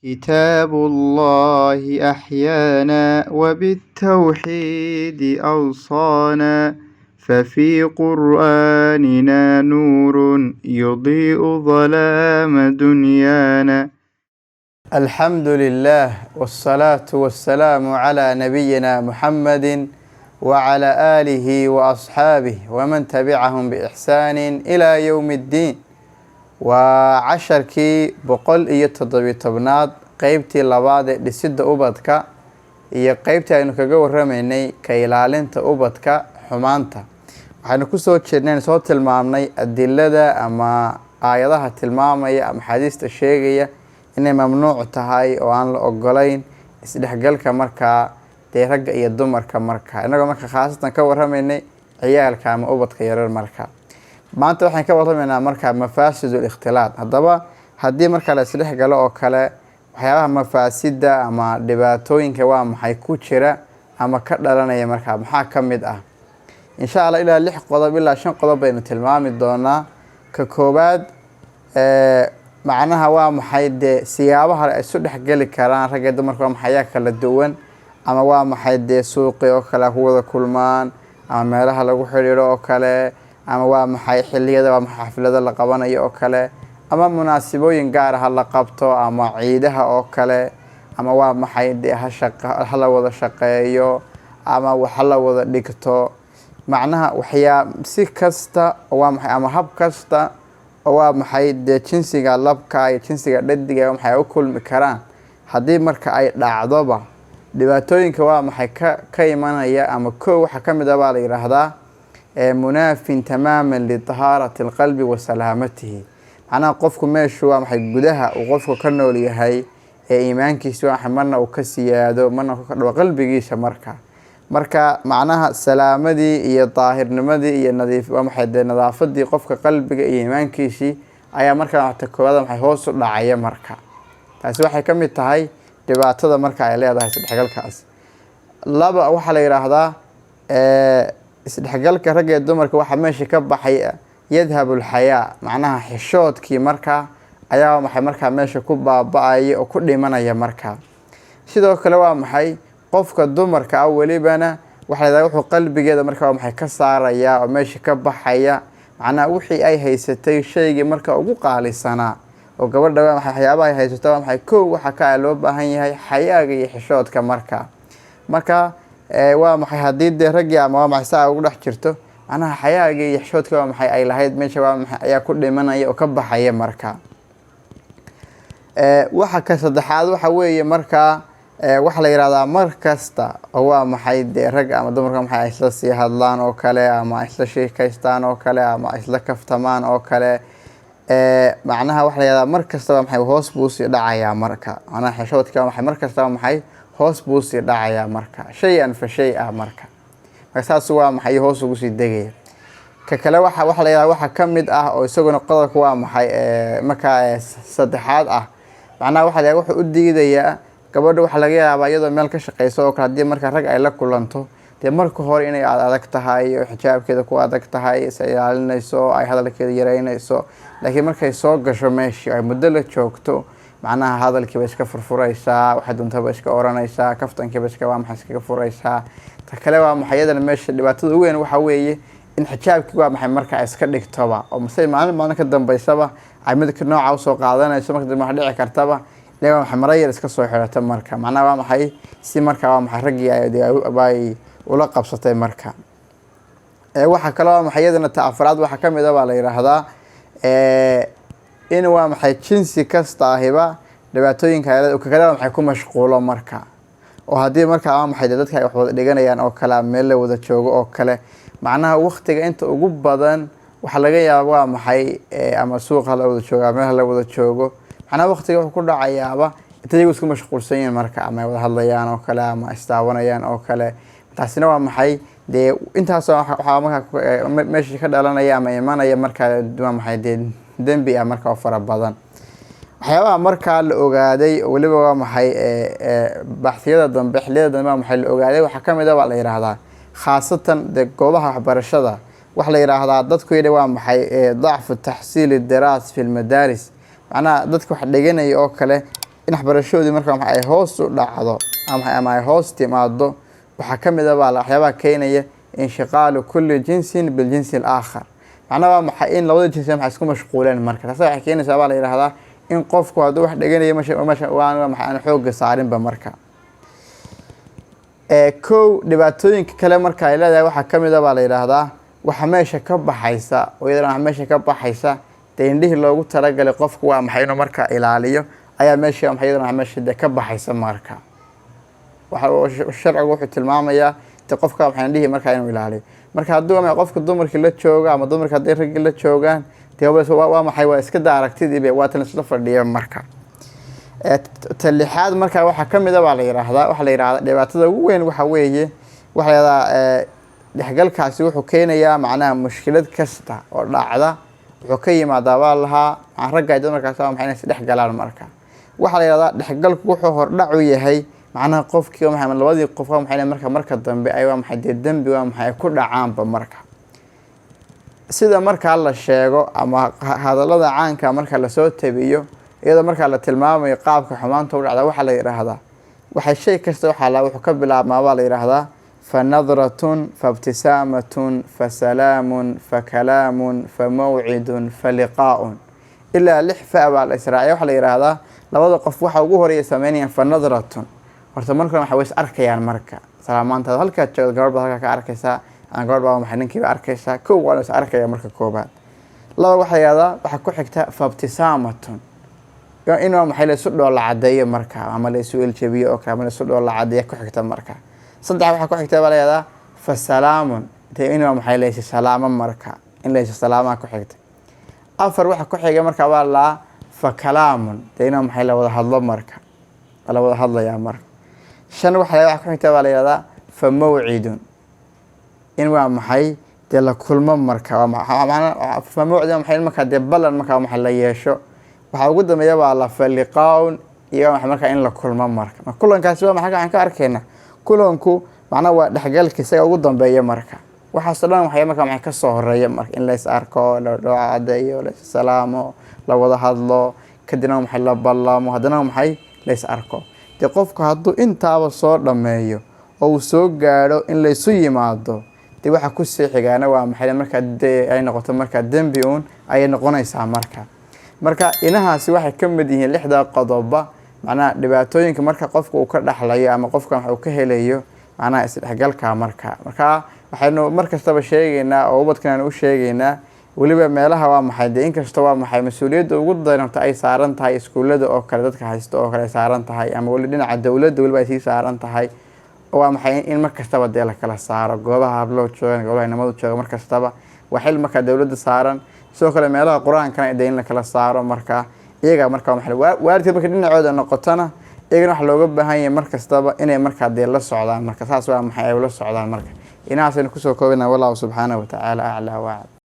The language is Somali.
كتاب الله أحيانا وبالتوحيد أوصانا ففي قرآننا نور يضيء ظلام دنيانا. الحمد لله والصلاة والسلام على نبينا محمد وعلى آله وأصحابه ومن تبعهم بإحسان إلى يوم الدين. وعشركي بقول تضبيطبناد قيبتي لبعض لسد أوبدك قيبتي أنو كجو رميني كيلالنت أوبدك حمانتا waxaynu ku soo jeednay soo tilmaamnay adillada ama aayadaha tilmaamaya ama xadiista sheegaya inay mamnuuc tahay oo aan la ogolayn isdhexgalka marka ragga iyo dumarka marka inaga marka khaasatan ka warameynay ciyaalka ama ubadka yaryar marka maanta waxaan ka warameynaa marka mafaasidul ikhtilaat. hadaba hadii marka la isdhexgalo oo kale waxyaabaha mafaasida ama dhibaatooyinka waa maxay ku jira ama ka dhalanaya marka maxaa kamid ah إن شاء الله إلى 6 qodob ilaa 5 qodob baynu tilmaami doonaa. ka koobaad macnaha waa maxay siyaabaha ay isu dhexgali karaan rag iyo dumar waa maxay kala duwan ama waa maxay suuqi oo kala wada kulmaan ama meelaha lagu xiriiro oo kale ama waa maxay xilliyada waa maxay xaflada la qabanayo oo kale ama munaasabooyin gaar ah la qabto ama ciidaha oo kale ama waa maxay ha la wada shaqeeyo ama wax la wada dhigto macnaha waxyaa si kasta waa maxay ama hab kasta waa maxay jinsiga labka iyo jinsiga dhadiga maxay u kulmi karaan hadii marka ay dhacdoba dhibaatooyinka waa maxay ka imanaya ama waxa kamid ah la yiraahdaa munaafin tamaman li taharati alqalbi wa salaamatihi. macnaha qofku meeshu waa maxay gudaha uu qofku ka nool yahay iimaankiisa waxa marna uu ka siyaado marna ka dhaw qalbigiisa marka macnaha salaamadii iyo daahirnimadii iyo nadiif waa maxay nadaafadii qofka qalbiga iyo iimaankiisa ayaa marka waxa koowaad maxay hoos u dhacaya marka taasi waxay kamid tahay dhibaatada marka ay leedahay isdhexgalkaas. laba waxa la yiraahdaa isdhexgalka rag iyo dumarka waxa meesha ka baxay yadhabul hayaa macnaha xishoodkii marka ayaa maxay marka meesha ku baaba'ay oo ku dhimanaya marka. sidoo kale waa maxay qofka dumarka walibana waxa la yiraahdaa wuxuu qalbigeeda marka maxay ka saaraya oo meesha ka baxaya macnaha wixii ay haysatay shayga marka ugu qaalisana oo gabadha waxyaabaha ay haysato maxay waxa ka loo baahan yahay xayaaga iyo xishoodka marka waa maxay hadii rag ama waa maxay saa ugu dhex jirto macnaha xayaaga iyo xishoodka waa maxay ay lahayd meesha waa maxay ayaa ku dhimanaya oo ka baxaya marka. waxa ka saddexaad waxa weeye marka waxa la yiraahdaa markasta waa maxay rag ama dumarka maxay isla sii hadlaan oo kale ama isla sheekaystaan oo kale ama isla kaftamaan oo kale macnaha waxa la yiraahdaa markasta maxay hoos buu sii dhacayaa marka macnaha xishoodka maxay markasta maxay hoos buu sii dhacayaa marka shay fa shay marka saas waa maxay hoos ugu sii degaya. ka kale waxa la yiraahdaa waxa kamid ah oo isaguna qodobka waa maxay marka saddexaad macnaha waxa la yiraahdaa wuxuu u diidayaa gabadha waxa laga yaabaa iyadoo meel ka shaqeyso oo kala hadii marka rag ay la kulanto marka hore inay adag tahay oo xijaabkeeda ku adag tahay ilaalinayso ay hadalkeeda yareynayso laakiin markay soo gasho meeshii ay muddo la joogto macnaha hadalkiiba iska furfuraysaa waxa doontaba iska oranaysaa kaftankiiba iska waa maxay iska furaysaa. ta kale waa maxay iyadana meesha dhibaatada ugu weyn waxa weeye in xijaabkii waa maxay marka iska dhigtoba oo maalin ka dambeysaba ay mid ka nooca u soo qaadanayso marka dib ma dhici kartaba leeyahay waxa marayir iska soo xirata marka macnaha waa maxay si marka waa maxay rag ay ula qabsatay marka. waxa kale waa maxay iyadana taafaraad waxa kamid ah la yiraahdaa in waa maxay jinsi kasta ahiba dhibaatooyinka ay kala maxay ku mashquulo marka oo hadii marka waa maxay dadka ay wax wada dhiganayaan oo kala meel la wada joogo oo kale macnaha waqtiga inta ugu badan waxa laga yaabaa waa maxay ama suuqa la wada joogo meel la wada joogo macnaha waqtiga wuxuu ku dhacayaaba inta isku mashquulsan yihiin marka ama wada hadlayaan oo kale ama istaawanayaan oo kale taasina waa maxay intaas waxa marka meesha ka dhalanaya ama imanaya marka waa maxay dambi marka fara badan. waxyaabaha marka la ogaaday waliba waa maxay baxthiyada dambe xilliyada dambe maxay la ogaaday waxa kamid ah la yiraahdaa khaasatan goobaha waxbarashada waxa la yiraahdaa dadku waa maxay ضعف التحصيل الدراسي في المدارس macnaha dadka wax dhiganaya oo kale in waxbarashadoodii marka ay hoos u dhacdo ama ay hoos timaado waxaa ka mid ah waxyaabaha keenaya inshiqaalu kulli jinsin biljinsi alaakhar. macnaha waa maxay in labada jinsi maxay isku mashquuleen marka taas waxay keenaysaa baa la yidhaahdaa in qofku hadduu wax dheganayo meesha waa maxay aan xoogga saarinba marka. kow dhibaatooyinka kale marka ay leedahay waxaa ka mid ah baa la yidhaahdaa waxa meesha ka baxaysa oo iyadana waxa meesha ka baxaysa dee indhihii loogu talagalay qofku waa maxay inuu marka ilaaliyo ayaa meesha maxay iyadana meesha dee ka baxaysa marka. sharcigu wuxuu tilmaamayaa dee qofka maxay indhihii marka inuu ilaaliyo marka hadduu ama qofka dumarkii la jooga ama dumarka hadday raggii la joogaan dee waa maxay waa iska daa aragtidiiba waa tan isla fadhiya marka. talixaad marka waxaa ka mid ah baa la yidhaahdaa waxaa la yidhahdaa dhibaatada ugu weyn waxa weeye waxaa la yidhahdaa dhexgalkaasi wuxuu keenayaa macnaha mushkilad kasta oo dhacda wuxuu ka yimaadaa baa lahaa ragga ay dumarkaas maxay inay isdhex galaan marka. waxaa la yidhahdaa dhexgalku wuxuu hordhac u yahay macnaha qofkii maxay labadii qof maxay marka dambe ay waa maxay dembi waa maxay ku dhacaanba marka. sida marka la sheego ama hadallada caanka marka la soo tabiyo iyadoo marka la tilmaamayo qaabka xumaanta u dhacda waxa la yiraahdaa waxay shay kasta wuxuu ka bilaabmaa baa la yiraahdaa fa nadratun fa ibtisaamatun fa salaamun fa kalaamun fa maw'idun fa liqaa'un ilaa 6 fa baa la israaciyo waxa la yiraahdaa labada qof waxa ugu horeeya sameynayaan fa nadratun horta marka waxa way is arkayaan marka salaamaanta halka joogto gabadha halka ka arkaysa aan gabadha maxay ninkiiba arkaysa koow waa is arkaya marka koobaad. laba waxa ku xigta fa ibtisaamatun inuu maxay la isu dhoola cadeeyo marka ama la isu iljabiyo oo kale la isu dhoola cadeeyo ku xigta marka. saddex waxa ku xigta baa la yiraahdaa fa salaamun inuu maxay la isu salaamo marka in la isu salaama ku xigta. afar waxa ku xiga marka waa la fa kalaamun inuu maxay la wada hadlo marka la wada hadlaya marka. shan waxa ku xigta baa la yiraahdaa fa maw'idun in waa maxay la kulmo marka waa fa maw'idun maxay marka ballan marka maxay la yeesho waxa ugu dambeeya waa la faliqaun iyo waxa marka in la kulmo marka. kulankaasi waa maxay aan ka arkayna kulanku macna waa dhaxgalkiisa ugu dambeeya marka waxa sadan waxay marka maxay ka soo horeeya marka in la is arko la ducadeeyo la salaamo la wada hadlo kadibna maxay la ballamo hadana maxay la is arko de qofku hadduu intaaba soo dhameeyo oo uu soo gaaro in la isu yimaado de waxa ku sii xigaana waa maxay marka ay noqoto marka dambi ay noqonaysaa marka inahaasi waxay ka mid yihiin 6 qodob macna dhibaatooyinka marka qofku uu ka dhaxlayo ama qofka uu ka helayo macna isdhexgalka marka waxaynu markastaba sheegaynaa oo ubadkan u sheegaynaa waliba meelaha waa maxay inkastoo waa maxay mas'uuliyadda ugu daranto ay saaran tahay iskuulada oo kale dadka haysto oo kale saaran tahay ama wali dhinaca dawladda waliba ay saaran tahay waa maxay in markastaba la kala saaro goobaha hablo joogan goobaha nimadu joogan markastaba waxay marka dawladda saaran soo kale meelaha quraanka in la kala saaro marka iyaga marka maxay waalidka marka dhinacooda noqotana iyagana wax looga baahan yahay markastaba inay marka la socdaan marka saas waa maxay ay la socdaan marka inaasaynu ku soo koobnaa wallahu subhanahu wa ta'ala a'la wa